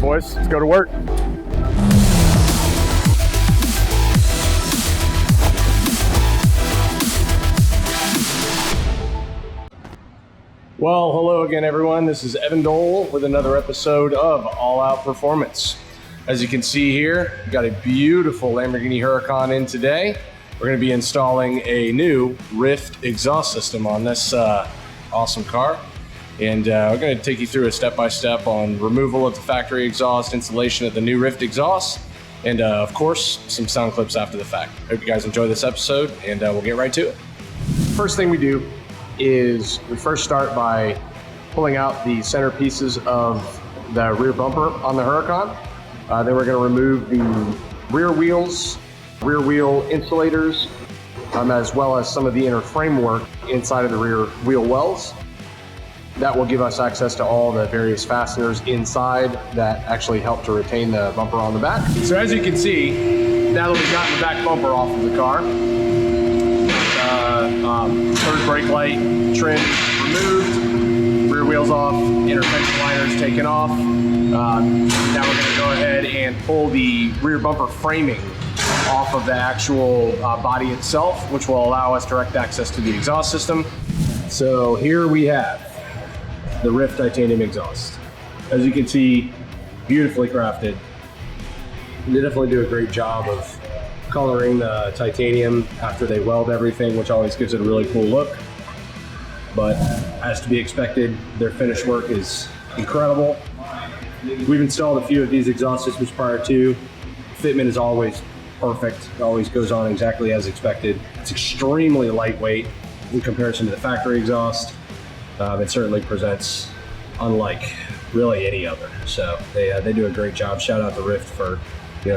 boys. Let's go to work. Well, hello again, everyone. This is Evan Dole with another episode of All Out Performance. As you can see here, we've got a beautiful Lamborghini Huracan in today. We're going to be installing a new RYFT exhaust system on this awesome car. And we're going to take you through a step-by-step on removal of the factory exhaust, installation of the new RYFT exhaust, and of course, some sound clips after the fact. Hope you guys enjoy this episode, and we'll get right to it. First thing we do is we first start by pulling out the center pieces of the rear bumper on the Huracan. Then we're going to remove the rear wheels, rear wheel insulators, as well as some of the inner framework inside of the rear wheel wells. That will give us access to all the various fasteners inside that actually help to retain the bumper on the back. So as you can see, now that we've gotten the back bumper off of the car, third brake light trim removed, rear wheels off, inner fender liners taken off. Now we're going to go ahead and pull the rear bumper framing off of the actual body itself, which will allow us direct access to the exhaust system. So here we have the RYFT titanium exhaust. As you can see, beautifully crafted. They definitely do a great job of coloring the titanium after they weld everything, which always gives it a really cool look. But as to be expected, their finish work is incredible. We've installed a few of these exhaust systems prior to. Fitment is always perfect. It always goes on exactly as expected. It's extremely lightweight in comparison to the factory exhaust. It certainly presents unlike really any other. So they do a great job. Shout out to RYFT for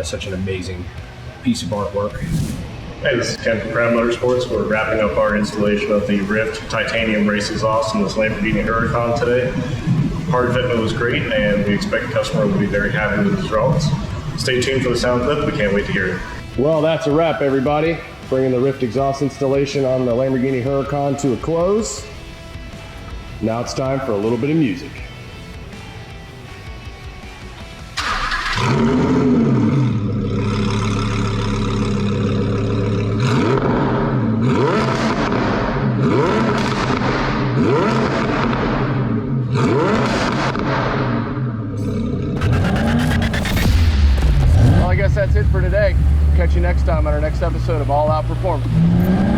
such an amazing piece of artwork. Hey, this is Ken from Crown Motorsports. We're wrapping up our installation of the RYFT titanium race exhaust in this Lamborghini Huracan today. Hard fitment was great, and we expect the customer will be very happy with the results. Stay tuned for the sound clip. We can't wait to hear it. Well, that's a wrap, everybody. Bringing the RYFT exhaust installation on the Lamborghini Huracan to a close. Now it's time for a little bit of music. Well, I guess that's it for today. Catch you next time on our next episode of All Out Performance.